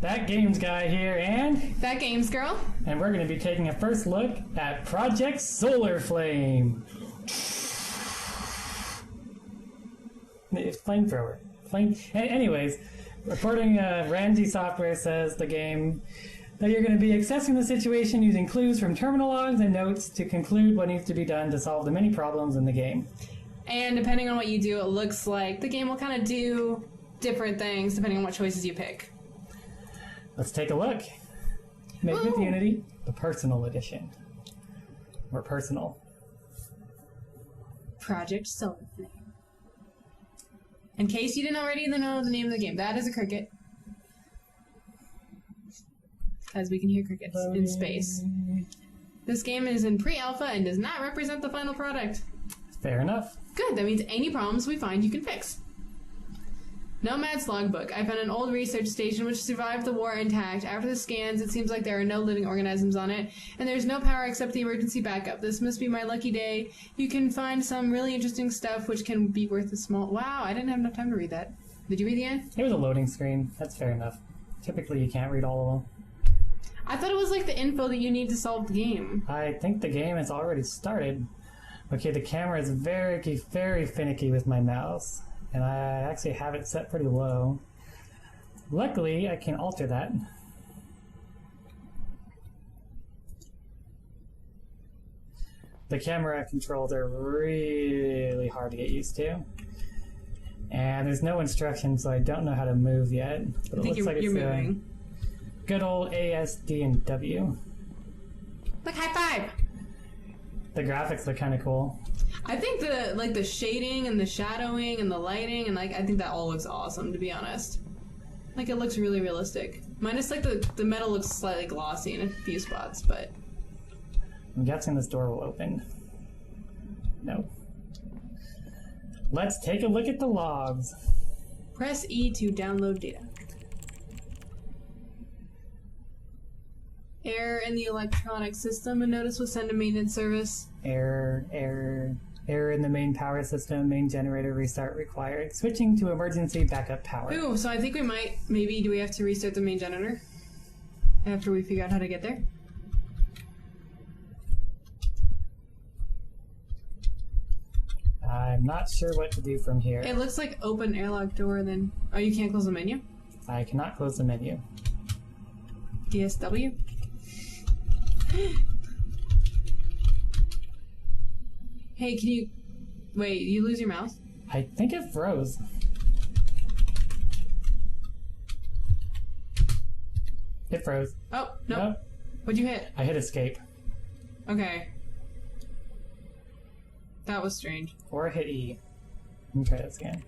That Games Guy here, and That Games Girl. we're going to be taking a first look at Project Solar Flame. It's flamethrower. Anyways, reporting Ranji Software says the game that you're going to be assessing the situation using clues from terminal logs and notes to conclude what needs to be done to solve the many problems in the game. And depending on what you do, it looks like the game will kind of do different things depending on what choices you pick. Let's take a look. Made with Unity, the personal edition. Or personal. Project Solar Flame. In case you didn't already know the name of the game, that is a cricket. As we can hear crickets in space. This game is in pre-alpha and does not represent the final product. Fair enough. Good, that means any problems we find you can fix. Nomad's logbook. I found an old research station which survived the war intact. After the scans, it seems like there are no living organisms on it, and there's no power except the emergency backup. This must be my lucky day. You can find some really interesting stuff which can be worth a small... Wow, I didn't have enough time to read that. Did you read the end? It was a loading screen. That's fair enough. Typically, you can't read all of them. I thought it was like the info that you need to solve the game. I think the game has already started. Okay, the camera is very finicky with my mouse. And I actually have it set pretty low. Luckily, I can alter that. The camera controls are really hard to get used to. And there's no instructions, so I don't know how to move yet. But I think you're moving. Good old ASD and W. Like, high five! The graphics look kind of cool. I think the shading and the shadowing and the lighting and I think that all looks awesome, to be honest. Like, it looks really realistic. Minus like the metal looks slightly glossy in a few spots, but I'm guessing this door will open. No. Let's take a look at the logs. press E to download data. Error in the electronic system. A notice was sent to maintenance service. Error in the main power system. Main generator restart required. Switching to emergency backup power. Ooh, so I think we might, maybe, do we have to restart the main generator? After we figure out how to get there? I'm not sure what to do from here. It looks like open airlock door, then... Oh, you can't close the menu? I cannot close the menu. DSW? Hey, can you... Wait, you lose your mouse? I think it froze. It froze. Oh, no. Nope. What'd you hit? I hit escape. Okay. That was strange. Or hit E. Let me try this again.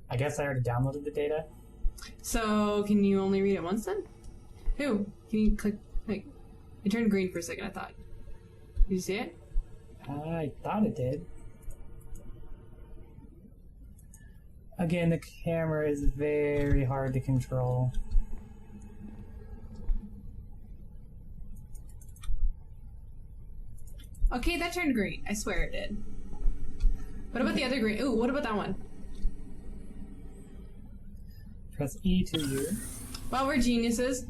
I guess I already downloaded the data. So, can you only read it once then? Ooh, can you click... Like, it turned green for a second, I thought. Did you see it? I thought it did. Again, the camera is very hard to control. Okay, that turned green. I swear it did. What about the other green? Ooh, what about that one? Press E to U. Well, we're geniuses.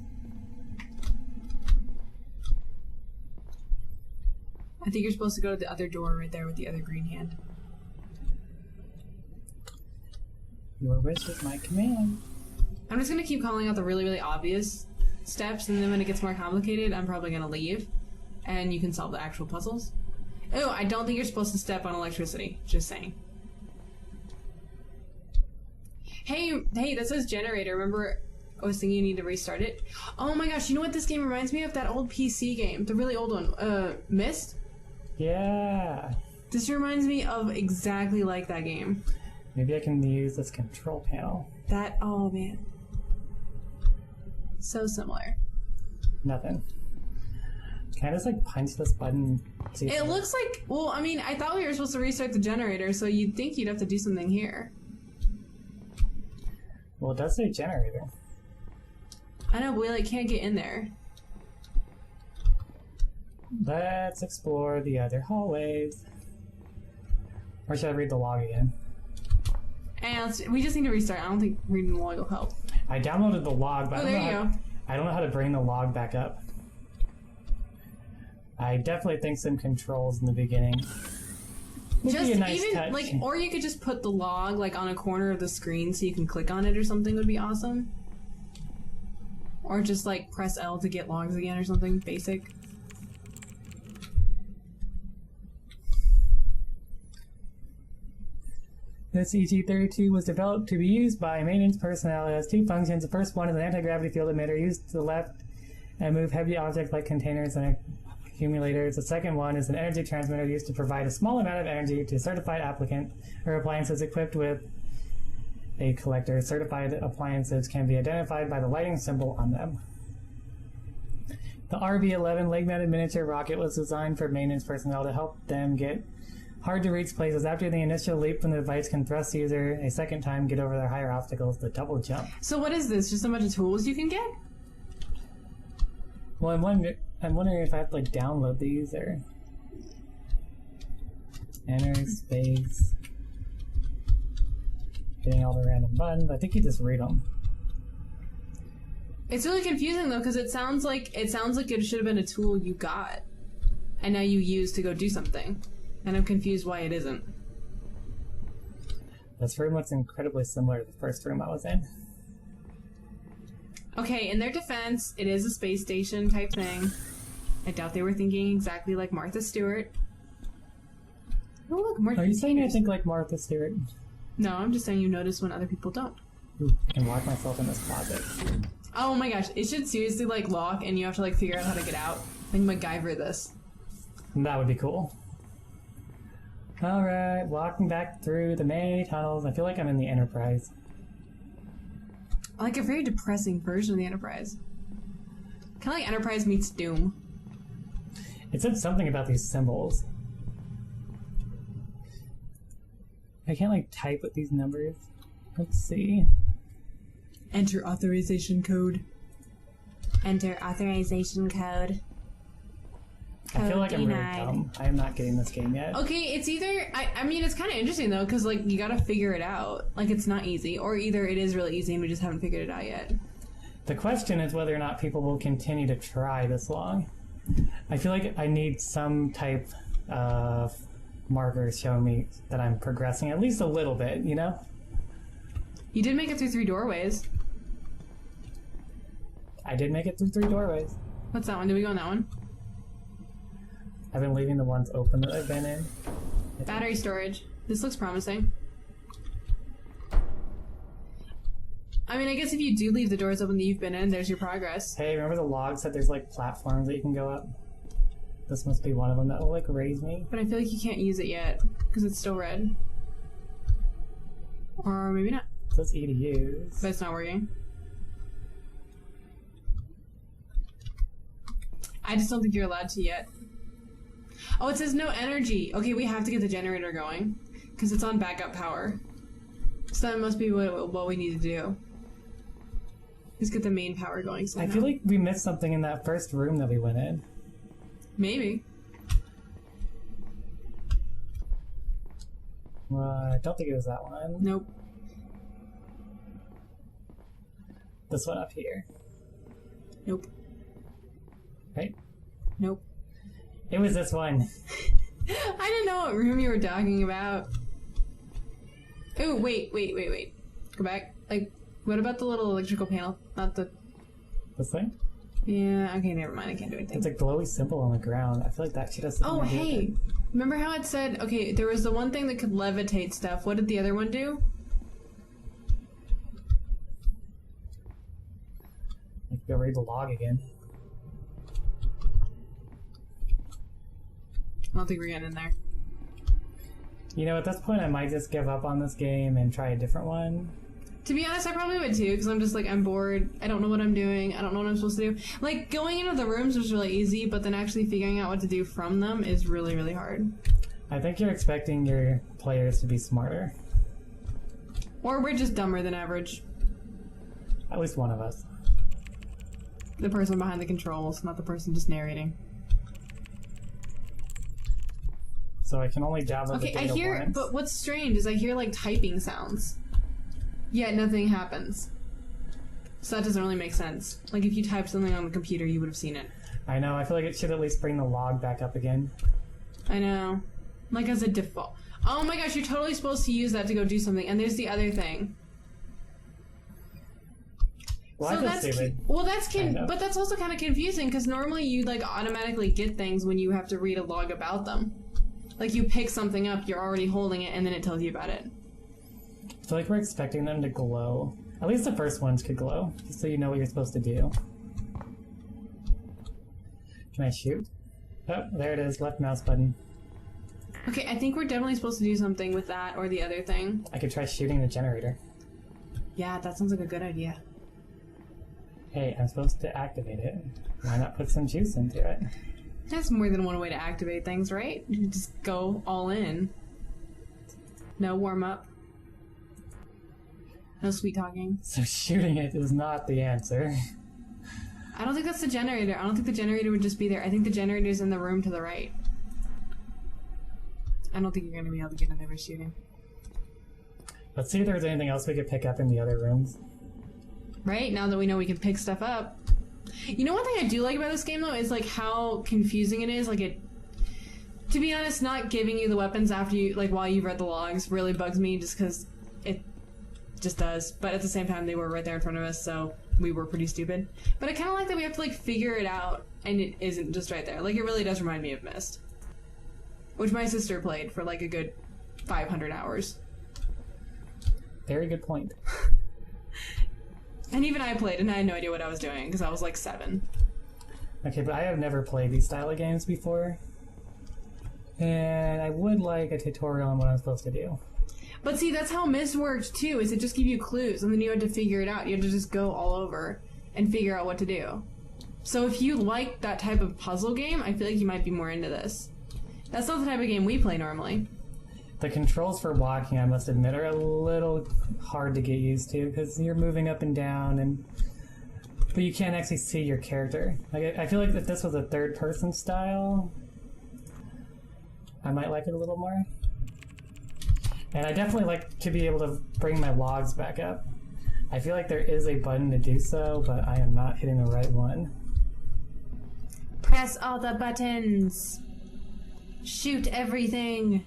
I think you're supposed to go to the other door right there with the other green hand. Your wish is my command. I'm just gonna keep calling out the really, really obvious steps, and then when it gets more complicated, I'm probably gonna leave, and you can solve the actual puzzles. Oh, I don't think you're supposed to step on electricity. Just saying. Hey, that says generator. Remember, I was thinking you need to restart it? Oh my gosh, you know what this game reminds me of? That old PC game. The really old one. Myst? Yeah. This reminds me of exactly like that game. Maybe I can use this control panel. Oh man. So similar. Nothing. Can I just like punch this button? See It looks like, well, I mean, I thought we were supposed to restart the generator, so you'd think you'd have to do something here. Well, it does say generator. I know, but we like can't get in there. Let's explore the other hallways. Or should I read the log again? And we just need to restart. I don't think reading the log will help. I downloaded the log, but Oh, there you go. I don't know how to bring the log back up. I definitely think some controls in the beginning would Just be a nice even touch. like, or you could just put the log like on a corner of the screen so you can click on it or something would be awesome. Or just like press L to get logs again or something basic. This ET-32 was developed to be used by maintenance personnel. It has two functions. The first one is an anti-gravity field emitter used to the left and move heavy objects like containers and accumulators. The second one is an energy transmitter used to provide a small amount of energy to certified applicant or appliances equipped with a collector. Certified appliances can be identified by the lighting symbol on them. The RB-11 leg-mounted miniature rocket was designed for maintenance personnel to help them get hard-to-reach places. After the initial leap from the device can thrust the user a second time, get over their higher obstacles, the double jump. So what is this? Just a bunch of tools you can get? Well, I'm wondering if I have to like download these or enter space, hitting all the random buttons. I think you just read them. It's really confusing though because it sounds like it should have been a tool you got, and now you use to go do something, and I'm confused why it isn't. This room looks incredibly similar to the first room I was in. Okay, in their defense, it is a space station type thing. I doubt they were thinking exactly like Martha Stewart. Oh look, more Are you saying I containers. think like Martha Stewart? No, I'm just saying you notice when other people don't. Ooh, I can lock myself in this closet. Oh my gosh, it should seriously like lock and you have to like figure out how to get out. Like MacGyver this. That would be cool. Alright, walking back through the many tunnels. I feel like I'm in the Enterprise. Like a very depressing version of the Enterprise. Kind of like Enterprise meets Doom. It said something about these symbols. I can't like type with these numbers. Let's see. Enter authorization code. Enter authorization code. I feel Code like I'm really denied. dumb. I am not getting this game yet. Okay, it's either I mean it's kind of interesting though because like you gotta figure it out. Like it's not easy, or either it is really easy and we just haven't figured it out yet. The question is whether or not people will continue to try this long. I feel like I need some type of marker showing me that I'm progressing at least a little bit, you know? You did make it through 3 doorways. I did make it through 3 doorways. What's that one? Did we go on that one? I've been leaving the ones open that I've been in. Battery storage. This looks promising. I mean, I guess if you do leave the doors open that you've been in, there's your progress. Hey, remember the log said there's like platforms that you can go up? This must be one of them that will like raise me. But I feel like you can't use it yet because it's still red. Or maybe not. It says E to use. But it's not working. I just don't think you're allowed to yet. Oh, it says no energy. Okay, we have to get the generator going because it's on backup power. So that must be what we need to do. Just get the main power going I somehow. feel like we missed something in that first room that we went in. Maybe. I don't think it was that one. Nope. This one up here. Nope. Right? Nope. It was this one. I didn't know what room you were talking about. Oh, wait. Go back. Like, what about the little electrical panel? Not the... This thing? Yeah, okay, never mind. I can't do anything. It's a glowy symbol on the ground. I feel like that should have something Oh, to do with hey. it. Remember how it said, okay, there was the one thing that could levitate stuff. What did the other one do? I could go read the log again. I don't think we're getting in there. You know, at this point, I might just give up on this game and try a different one. To be honest, I probably would too, because I'm just like, I'm bored. I don't know what I'm doing. I don't know what I'm supposed to do. Like, going into the rooms was really easy, but then actually figuring out what to do from them is really, really hard. I think you're expecting your players to be smarter. Or we're just dumber than average. At least one of us. The person behind the controls, not the person just narrating. So I can only download the Okay, I data hear, once. but what's strange is I hear like typing sounds. yet nothing happens. So that doesn't really make sense. Like, if you type something on the computer, you would have seen it. I know, I feel like it should at least bring the log back up again. I know. Like, as a default. Oh my gosh, you're totally supposed to use that to go do something. And there's the other thing. Well, So I feel that's stupid. well, that's Kind of. but that's also kind of confusing because normally you like automatically get things when you have to read a log about them. Like you pick something up, you're already holding it, and then it tells you about it. I feel like we're expecting them to glow. At least the first ones could glow, just so you know what you're supposed to do. Can I shoot? Oh, there it is, left mouse button. Okay, I think we're definitely supposed to do something with that or the other thing. I could try shooting the generator. Yeah, that sounds like a good idea. Hey, I'm supposed to activate it. Why not put some juice into it? That's more than one way to activate things, right? You just go all in. No warm up. No sweet talking. So shooting it is not the answer. I don't think that's the generator. I don't think the generator would just be there. I think the generator's in the room to the right. I don't think you're going to be able to get in there by shooting. Let's see if there's anything else we could pick up in the other rooms. Right? Now that we know we can pick stuff up. You know one thing I do like about this game, though, is like how confusing it is. Like it... To be honest, not giving you the weapons after you, like while you've read the logs really bugs me just because it just does. But at the same time, they were right there in front of us, so we were pretty stupid. But I kind of like that we have to like figure it out and it isn't just right there. Like it really does remind me of Myst. Which my sister played for like a good 500 hours. Very good point. And even I played and I had no idea what I was doing because I was like 7. Okay, but I have never played these style of games before. And I would like a tutorial on what I'm supposed to do. But see, that's how Myst worked too, is it just give you clues and then you had to figure it out. You had to just go all over and figure out what to do. So if you like that type of puzzle game, I feel like you might be more into this. That's not the type of game we play normally. The controls for walking, I must admit, are a little hard to get used to because you're moving up and down, but you can't actually see your character. Like, I feel like if this was a third-person style, I might like it a little more. And I definitely like to be able to bring my logs back up. I feel like there is a button to do so, but I am not hitting the right one. Press all the buttons. Shoot everything.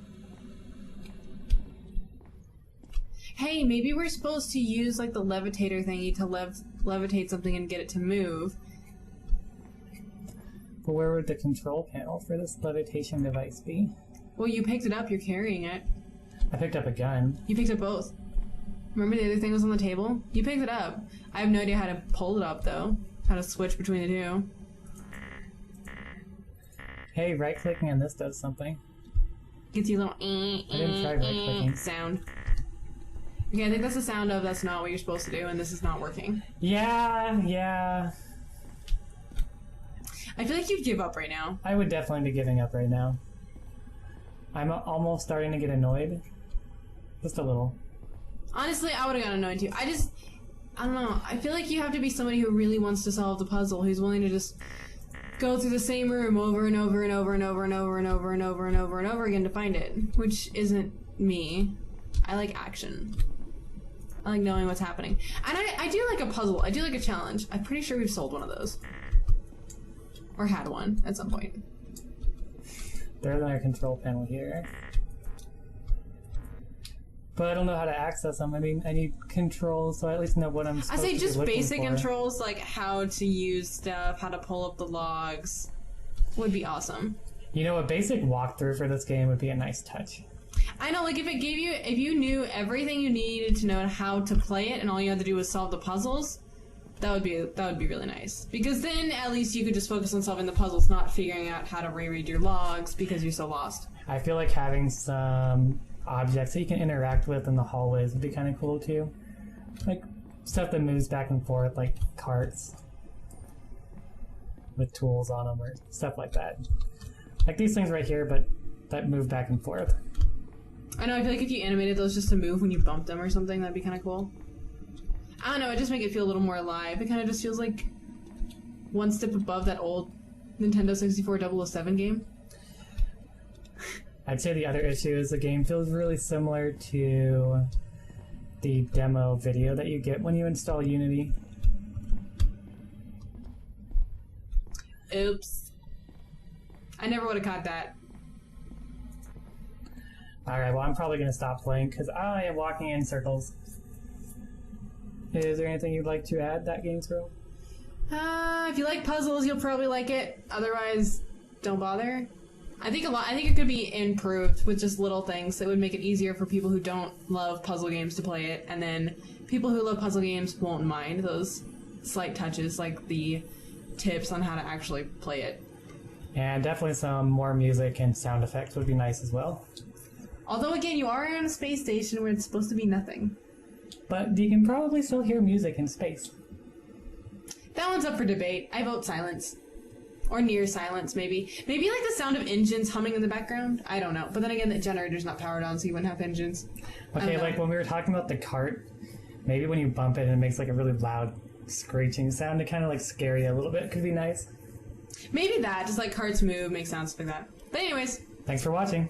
Hey, maybe we're supposed to use like the levitator thingy to levitate something and get it to move. But where would the control panel for this levitation device be? Well, you picked it up, you're carrying it. I picked up a gun. You picked up both. Remember the other thing was on the table? You picked it up. I have no idea how to pull it up though. How to switch between the two. Hey, right-clicking on this does something. Gets you a little I didn't try right-clicking. sound. Okay, I think that's the sound of that's not what you're supposed to do and this is not working. Yeah. I feel like you'd give up right now. I would definitely be giving up right now. I'm almost starting to get annoyed. Just a little. Honestly, I would have gotten annoyed too. I don't know. I feel like you have to be somebody who really wants to solve the puzzle, who's willing to just go through the same room over and over and over and over and over and over and over and over and over again to find it, which isn't me. I like action. I like knowing what's happening. And I do like a puzzle. I do like a challenge. I'm pretty sure we've sold one of those. Or had one at some point. There's our control panel here. But I don't know how to access them. I mean, I need controls, so I at least know what I'm supposed I say to just be looking basic for. controls, like how to use stuff, how to pull up the logs, would be awesome. You know, a basic walkthrough for this game would be a nice touch. I know, like if it gave you, if you knew everything you needed to know how to play it, and all you had to do was solve the puzzles, that would be really nice. Because then at least you could just focus on solving the puzzles, not figuring out how to reread your logs because you're so lost. I feel like having some objects that you can interact with in the hallways would be kind of cool too. Like stuff that moves back and forth, like carts with tools on them or stuff like that. Like these things right here, but that move back and forth. I know, I feel like if you animated those just to move when you bumped them or something, that'd be kind of cool. I don't know, it just make it feel a little more alive. It kind of just feels like one step above that old Nintendo 64 007 game. I'd say the other issue is the game feels really similar to the demo video that you get when you install Unity. Oops. I never would have caught that. Alright, well, I'm probably going to stop playing because I am walking in circles. Is there anything you'd like to add, That Games Girl? If you like puzzles, you'll probably like it. Otherwise, don't bother. I think it could be improved with just little things that would make it easier for people who don't love puzzle games to play it, and then people who love puzzle games won't mind those slight touches, like the tips on how to actually play it. And definitely some more music and sound effects would be nice as well. Although, again, you are on a space station where it's supposed to be nothing. But you can probably still hear music in space. That one's up for debate. I vote silence. Or near silence, maybe. Maybe like the sound of engines humming in the background. I don't know. But then again, the generator's not powered on, so you wouldn't have engines. Okay, like when we were talking about the cart, maybe when you bump it and it makes like a really loud screeching sound to kind of like scare you a little bit could be nice. Maybe that. Just like carts move, make sounds like that. But anyways. Thanks for watching.